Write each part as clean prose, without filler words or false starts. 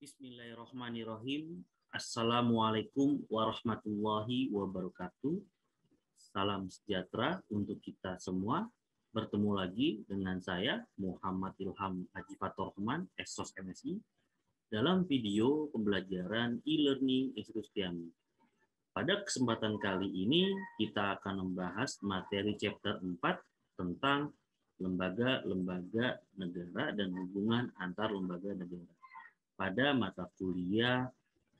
Bismillahirrahmanirrahim. Assalamualaikum warahmatullahi wabarakatuh. Salam sejahtera untuk kita semua. Bertemu lagi dengan saya, Muhammad Ilham Haji Fathur Rahman, Eksos MSI, dalam video pembelajaran e-learning Institut Setia-Mi. Pada kesempatan kali ini, kita akan membahas materi chapter 4 tentang lembaga-lembaga negara dan hubungan antar lembaga negara pada mata kuliah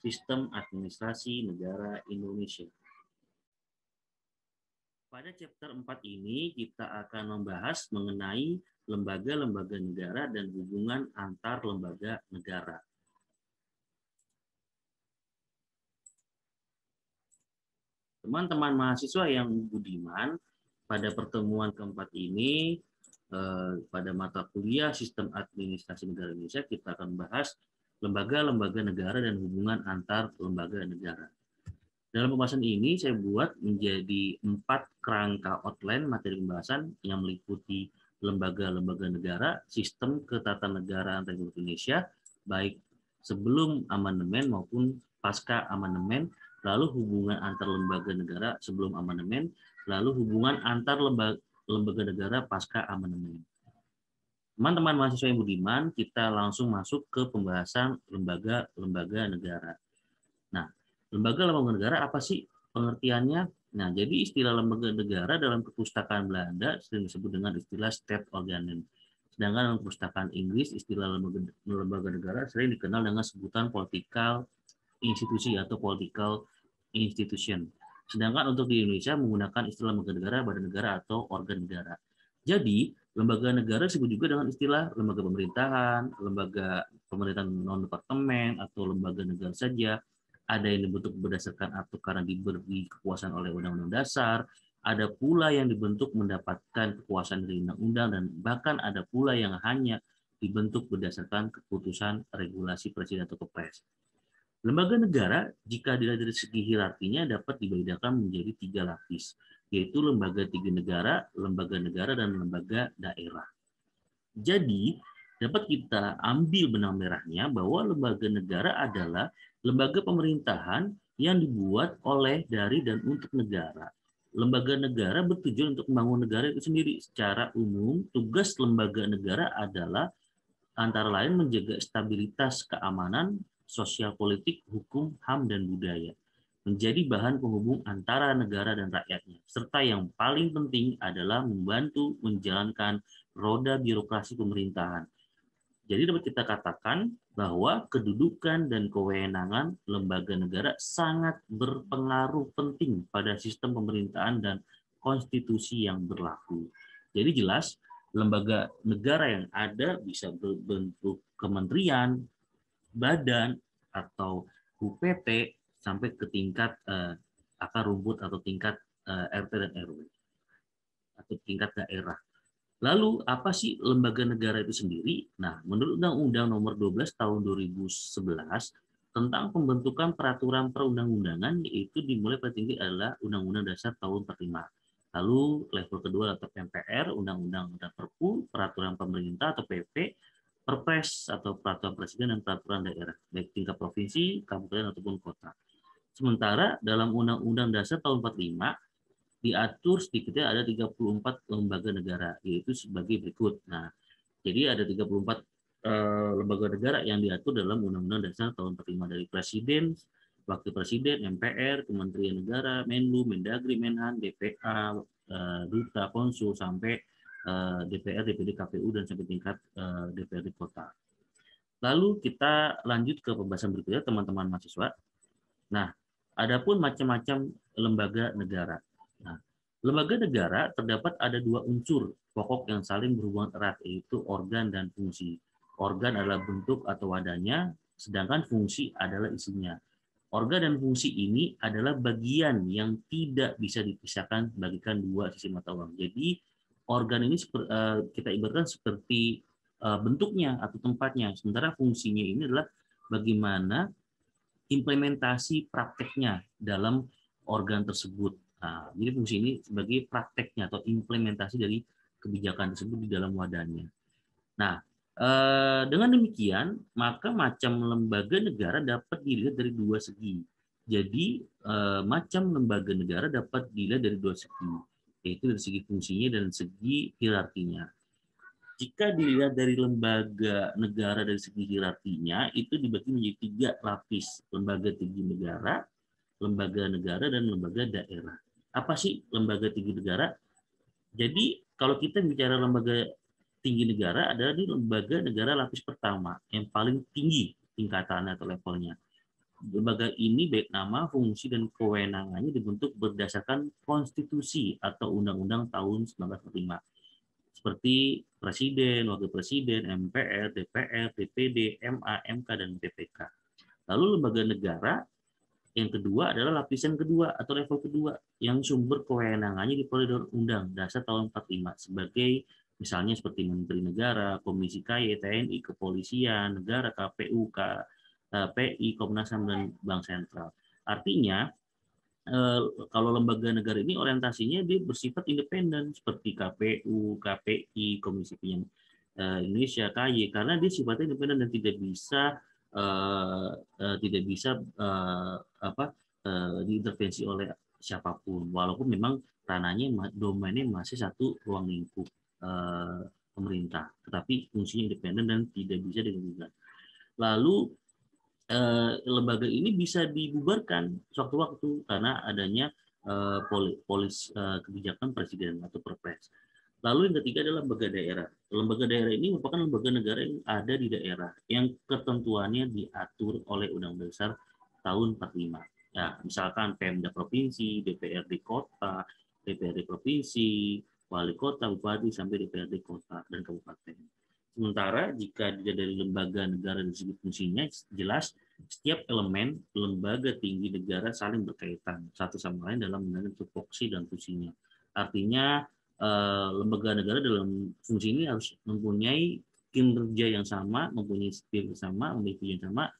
Sistem Administrasi Negara Indonesia. Pada chapter 4 ini kita akan membahas mengenai lembaga-lembaga negara dan hubungan antar lembaga negara. Teman-teman mahasiswa yang budiman, pada pertemuan keempat ini pada mata kuliah Sistem Administrasi Negara Indonesia kita akan membahas lembaga-lembaga negara dan hubungan antar lembaga negara. Dalam pembahasan ini saya buat menjadi 4 kerangka outline materi pembahasan yang meliputi lembaga-lembaga negara, sistem ketatanegaraan Republik Indonesia, baik sebelum amandemen maupun pasca amandemen, lalu hubungan antar lembaga negara sebelum amandemen, lalu hubungan antar lembaga negara pasca amandemen. Teman-teman mahasiswa yang budiman, kita langsung masuk ke pembahasan lembaga-lembaga negara. Nah, lembaga-lembaga negara apa sih pengertiannya? Nah, jadi istilah lembaga negara dalam perpustakaan Belanda sering disebut dengan istilah state organen. Sedangkan dalam perpustakaan Inggris, istilah lembaga negara sering dikenal dengan sebutan political institusi atau political institution. Sedangkan untuk di Indonesia menggunakan istilah lembaga negara, badan negara, atau organ negara. Jadi, lembaga negara disebut juga dengan istilah lembaga pemerintahan, lembaga pemerintahan non-departemen, atau lembaga negara saja. Ada yang dibentuk berdasarkan atau karena diberi kekuasaan oleh Undang-Undang Dasar, ada pula yang dibentuk mendapatkan kekuasaan dari undang-undang, dan bahkan ada pula yang hanya dibentuk berdasarkan keputusan regulasi presiden atau kepres. Lembaga negara, jika dilihat dari segi hierarkinya, dapat dibedakan menjadi 3 lapis, yaitu lembaga tinggi negara, dan lembaga daerah. Jadi, dapat kita ambil benang merahnya bahwa lembaga negara adalah lembaga pemerintahan yang dibuat oleh, dari, dan untuk negara. Lembaga negara bertujuan untuk membangun negara itu sendiri. Secara umum, tugas lembaga negara adalah antara lain menjaga stabilitas keamanan, sosial politik, hukum, HAM, dan budaya, menjadi bahan penghubung antara negara dan rakyatnya, serta yang paling penting adalah membantu menjalankan roda birokrasi pemerintahan. Jadi dapat kita katakan bahwa kedudukan dan kewenangan lembaga negara sangat berpengaruh penting pada sistem pemerintahan dan konstitusi yang berlaku. Jadi jelas, lembaga negara yang ada bisa berbentuk kementerian, badan, atau UPT, sampai ke tingkat akar rumput atau tingkat RT dan RW, atau tingkat daerah. Lalu apa sih lembaga negara itu sendiri? Nah, menurut Undang-Undang Nomor 12 Tahun 2011 tentang pembentukan peraturan perundang-undangan, yaitu dimulai paling tinggi adalah Undang-Undang Dasar tahun 45. Lalu level kedua atau MPR, Undang-Undang dan Perpu, Peraturan Pemerintah atau PP, Perpres atau Peraturan Presiden, dan Peraturan Daerah, baik tingkat provinsi, kabupaten ataupun kota. Sementara dalam Undang-Undang Dasar tahun 45 diatur sedikitnya ada 34 lembaga negara, yaitu sebagai berikut. Nah, jadi ada 34 lembaga negara yang diatur dalam Undang-Undang Dasar tahun 45, dari Presiden, Wakil Presiden, MPR, Kementerian Negara, Menlu, Mendagri, Menhan, DPA, Duta, Konsul, sampai DPR, DPD, KPU, dan sampai tingkat DPRD kota. Lalu kita lanjut ke pembahasan berikutnya, teman-teman mahasiswa. Nah, adapun macam-macam lembaga negara. Nah, lembaga negara terdapat ada 2 unsur pokok yang saling berhubungan erat, yaitu organ dan fungsi. Organ adalah bentuk atau wadahnya, sedangkan fungsi adalah isinya. Organ dan fungsi ini adalah bagian yang tidak bisa dipisahkan bagikan 2 sisi mata uang. Jadi organ ini kita ibaratkan seperti bentuknya atau tempatnya, sementara fungsinya ini adalah bagaimana implementasi prakteknya dalam organ tersebut. Nah, jadi fungsi ini sebagai prakteknya atau implementasi dari kebijakan tersebut di dalam wadahnya. Nah, Dengan demikian, maka macam lembaga negara dapat dilihat dari dua segi. Jadi, macam lembaga negara dapat dilihat dari dua segi, yaitu dari segi fungsinya dan segi hierarkinya. Jika dilihat dari lembaga negara dari segi hierarkinya, itu dibagi menjadi tiga lapis: lembaga tinggi negara, dan lembaga daerah. Apa sih lembaga tinggi negara? Jadi kalau kita bicara lembaga tinggi negara adalah di lembaga negara lapis pertama yang paling tinggi tingkatannya atau levelnya. Lembaga ini baik nama, fungsi, dan kewenangannya dibentuk berdasarkan konstitusi atau undang-undang tahun 1945 seperti presiden, wakil presiden, MPR, DPR, DPD, MA, MK, dan BPK. Lalu lembaga negara yang kedua adalah lapisan kedua atau level kedua yang sumber kewenangannya di Koridor Undang Dasar tahun 45 sebagai misalnya seperti Menteri Negara, Komisi KY, TNI, Kepolisian Negara, KPU, KPI, Komnas HAM, dan Bank Sentral. Artinya kalau lembaga negara ini orientasinya dia bersifat independen seperti KPU, KPI, Komisi Penyiaran Indonesia, KY, karena dia sifatnya independen dan tidak bisa diintervensi oleh siapapun, walaupun memang ranahnya domainnya masih satu ruang lingkup pemerintah, tetapi fungsinya independen dan tidak bisa diganggu. Lalu lembaga ini bisa dibubarkan sewaktu-waktu karena adanya polis kebijakan presiden atau perpres. Lalu yang ketiga adalah lembaga daerah. Lembaga daerah ini merupakan lembaga negara yang ada di daerah yang ketentuannya diatur oleh Undang-Undang Dasar tahun 45. Ya, misalkan Pemda provinsi, DPRD kota, DPRD provinsi, wali kota, bupati, sampai DPRD kota dan kabupaten. Sementara jika dilihat dari lembaga negara dari segi fungsinya, jelas setiap elemen lembaga tinggi negara saling berkaitan satu sama lain dalam mengenai tupoksi dan fungsinya. Artinya lembaga negara dalam fungsi ini harus mempunyai kinerja yang sama, mempunyai skill yang sama, memiliki tujuan yang sama,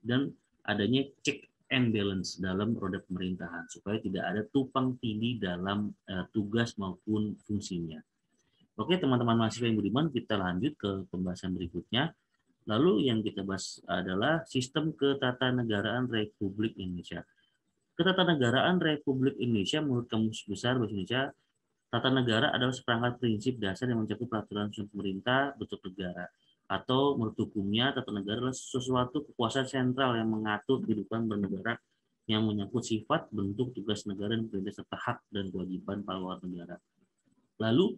dan adanya check and balance dalam roda pemerintahan supaya tidak ada tumpang tindih dalam tugas maupun fungsinya. Oke, teman-teman mahasiswa yang budiman, kita lanjut ke pembahasan berikutnya. Lalu yang kita bahas adalah sistem ketatanegaraan Republik Indonesia. Ketatanegaraan Republik Indonesia menurut Kamus Besar Bahasa Indonesia, tata negara adalah seperangkat prinsip dasar yang mencakup peraturan pemerintah bentuk negara. Atau menurut hukumnya, tata negara adalah sesuatu kekuasaan sentral yang mengatur kehidupan bernegara yang menyangkut sifat, bentuk, tugas negara dan perintah serta hak dan kewajiban para warga negara. Lalu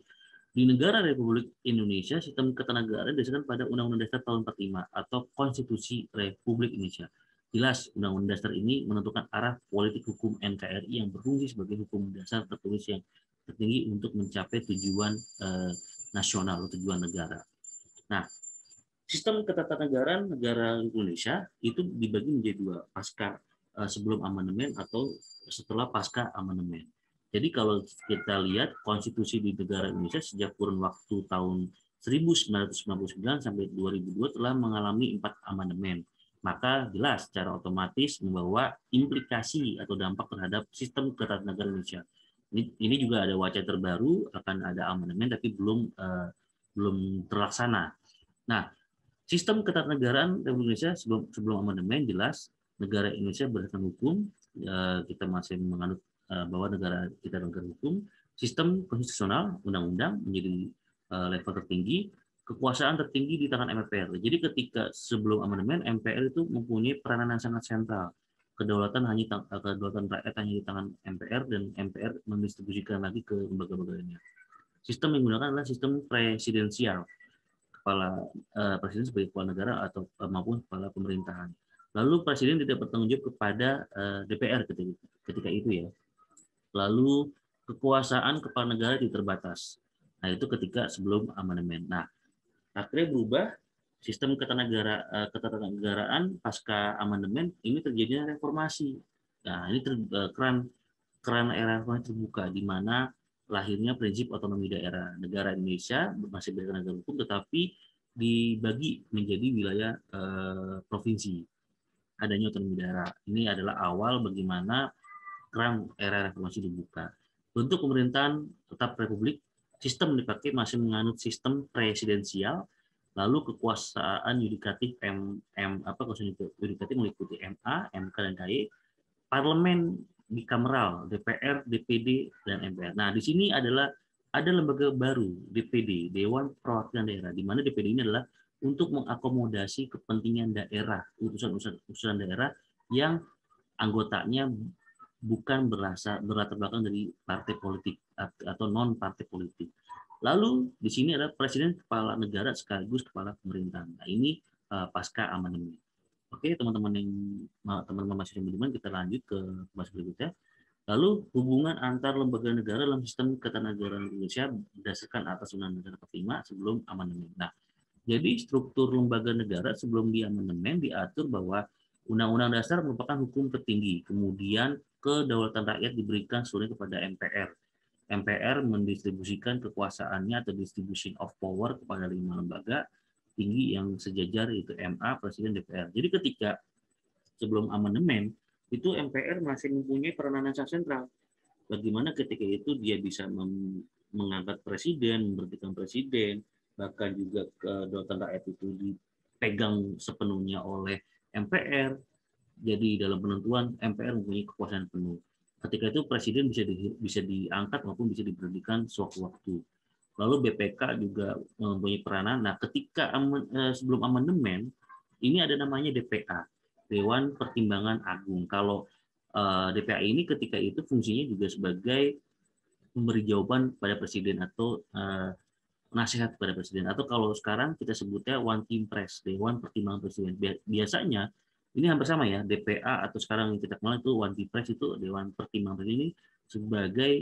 di negara Republik Indonesia, sistem ketatanegaraan didasarkan pada Undang-Undang Dasar tahun 45 atau Konstitusi Republik Indonesia. Jelas, Undang-Undang Dasar ini menentukan arah politik hukum NKRI yang berfungsi sebagai hukum dasar tertulis yang tertinggi untuk mencapai tujuan nasional atau tujuan negara. Nah, sistem ketatanegaraan negara Indonesia itu dibagi menjadi dua, pasca sebelum amandemen atau setelah pasca amandemen. Jadi kalau kita lihat konstitusi di negara Indonesia sejak kurun waktu tahun 1999 sampai 2002 telah mengalami 4 amandemen. Maka jelas secara otomatis membawa implikasi atau dampak terhadap sistem ketatanegaraan Indonesia. Ini juga ada wacana terbaru akan ada amandemen tapi belum terlaksana. Nah, sistem ketatanegaraan Republik Indonesia sebelum amandemen jelas negara Indonesia berdasarkan hukum, kita masih menganut bahwa negara kita negara hukum, sistem konstitusional, undang-undang menjadi level tertinggi, kekuasaan tertinggi di tangan MPR. Jadi ketika sebelum amandemen MPR itu mempunyai peranan yang sangat sentral. Kedaulatan rakyat hanya di tangan MPR dan MPR mendistribusikan lagi ke lembaga-lembaga lainnya. Sistem yang digunakan adalah sistem presidensial, kepala presiden sebagai kepala negara atau maupun kepala pemerintahan. Lalu presiden tidak bertanggung jawab kepada DPR ketika itu ya. Lalu kekuasaan kepala negara tidak terbatas. Nah, itu ketika sebelum amandemen. Nah, akhirnya berubah sistem ketatanegaraan pasca amandemen ini terjadinya reformasi. Nah, ini keran era reformasi terbuka di mana lahirnya prinsip otonomi daerah. Negara Indonesia masih berdasarkan negara hukum tetapi dibagi menjadi wilayah provinsi. Adanya otonomi daerah. Ini adalah awal bagaimana keran era reformasi dibuka. Bentuk pemerintahan tetap republik, sistem dipakai masih menganut sistem presidensial, Lalu kekuasaan yudikatif kekuasaan yudikatif meliputi MA, MK dan KY, parlemen bikameral, DPR, DPD dan MPR. Nah, di sini ada lembaga baru, DPD, Dewan Perwakilan Daerah, di mana DPD ini adalah untuk mengakomodasi kepentingan daerah, urusan daerah yang anggotanya bukan berlatar belakang dari partai politik atau non partai politik. Lalu di sini ada presiden kepala negara sekaligus kepala pemerintahan. Nah, ini pasca amandemen. Oke, teman-teman mahasiswa budiman, kita lanjut ke bahas berikutnya. Lalu hubungan antar lembaga negara dalam sistem ketatanegaraan Indonesia berdasarkan atas Undang-Undang Negara ke-5 sebelum amandemen. Nah, jadi struktur lembaga negara sebelum di amandemen diatur bahwa Undang-Undang Dasar merupakan hukum tertinggi. Kemudian kedaulatan rakyat diberikan seluruhnya kepada MPR. MPR mendistribusikan kekuasaannya atau distribution of power kepada 5 lembaga tinggi yang sejajar, itu MA, Presiden, DPR. Jadi ketika sebelum amandemen itu MPR masih mempunyai peranan yang sangat sentral. Bagaimana ketika itu dia bisa mengangkat presiden, memberhentikan presiden, bahkan juga kedaulatan rakyat itu dipegang sepenuhnya oleh MPR. Jadi dalam penentuan MPR mempunyai kekuasaan penuh. Ketika itu presiden bisa diangkat maupun bisa diberhentikan sewaktu-waktu. Lalu BPK juga mempunyai peranan. Nah, ketika sebelum amandemen ini ada namanya DPA, Dewan Pertimbangan Agung. Kalau DPA ini ketika itu fungsinya juga sebagai memberi jawaban pada presiden atau nasihat kepada presiden, atau kalau sekarang kita sebutnya One Team Press, Dewan Pertimbangan Presiden. Biasanya ini hampir sama ya, DPA atau sekarang yang kita kenal itu One Team Press, itu Dewan Pertimbangan Presiden ini sebagai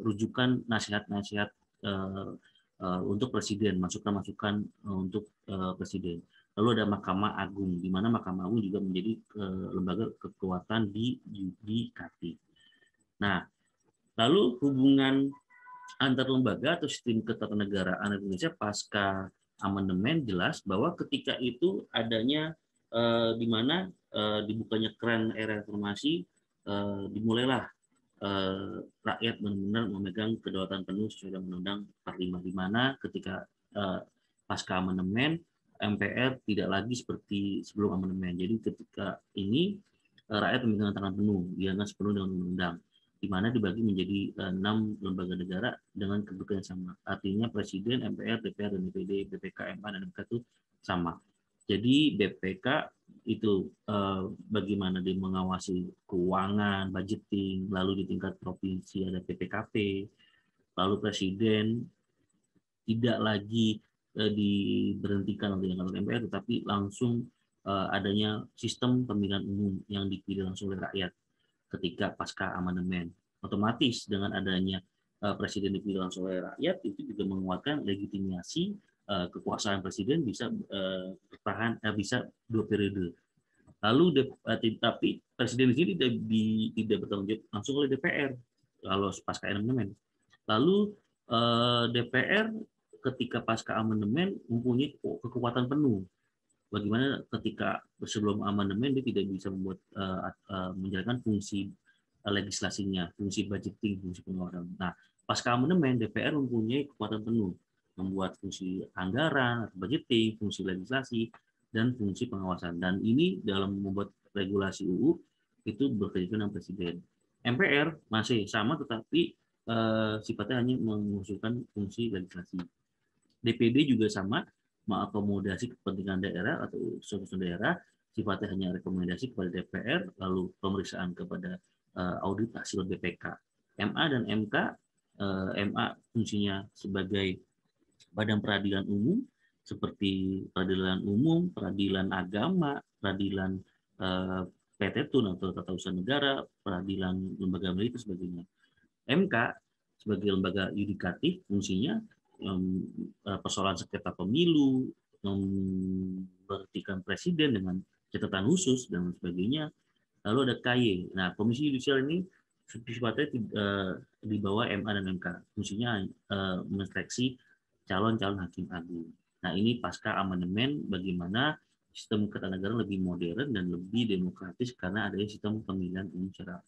rujukan nasihat-nasihat untuk presiden, masukan-masukan untuk presiden. Lalu ada Mahkamah Agung, di mana Mahkamah Agung juga menjadi lembaga kekuatan di yudikatif. Nah, lalu hubungan antar lembaga atau sistem ketatanegaraan Indonesia pasca amandemen jelas bahwa ketika itu adanya di mana dibukanya keran era reformasi, dimulailah rakyat benar-benar memegang kedaulatan penuh sesuai dengan Undang-Undang 45, di mana ketika pasca amandemen MPR tidak lagi seperti sebelum amandemen. Jadi ketika ini rakyat memegang tangan penuh, dianggap sepenuh dengan undang-undang, di mana dibagi menjadi 6 lembaga negara dengan kedudukan yang sama. Artinya Presiden, MPR, DPR, dan DPD, BPK, MA, dan MK itu sama. Jadi BPK itu bagaimana dia mengawasi keuangan, budgeting, lalu di tingkat provinsi ada PPKP, lalu Presiden tidak lagi diberhentikan oleh MPR, tetapi langsung adanya sistem pemilihan umum yang dipilih langsung oleh rakyat ketika pasca amandemen. Otomatis dengan adanya presiden dipilih langsung oleh rakyat, itu juga menguatkan legitimasi kekuasaan presiden bisa bertahan, bisa 2 periode. Lalu tapi presiden di sini tidak bertanggung jawab langsung oleh DPR kalau pasca amandemen. Lalu DPR ketika pasca amandemen mempunyai kekuatan penuh. Bagaimana ketika sebelum amandemen dia tidak bisa membuat menjalankan fungsi legislasinya, fungsi budgeting, fungsi pengeluaran. Nah, pasca amandemen DPR mempunyai kekuatan penuh membuat fungsi anggaran, budgeting, fungsi legislasi, dan fungsi pengawasan. Dan ini dalam membuat regulasi UU itu bekerja dengan presiden. MPR masih sama, tetapi sifatnya hanya mengusulkan fungsi legislasi. DPD juga sama, mengakomodasi kepentingan daerah atau urusan daerah, sifatnya hanya rekomendasi kepada DPR, lalu pemeriksaan kepada audit hasil BPK. MA dan MK, MA fungsinya sebagai badan peradilan umum, seperti peradilan umum, peradilan agama, peradilan PT Tun atau Tata Usaha Negara, peradilan lembaga militer, sebagainya. MK sebagai lembaga yudikatif fungsinya persoalan sengketa pemilu, memberhentikan presiden dengan catatan khusus dan sebagainya. Lalu ada KY. Nah, Komisi Yudisial ini sifatnya di bawah MA dan MK. Fungsinya menseleksi calon-calon hakim agung. Nah, ini pasca amandemen bagaimana sistem ketatanegaraan lebih modern dan lebih demokratis karena adanya sistem pemilihan umum secara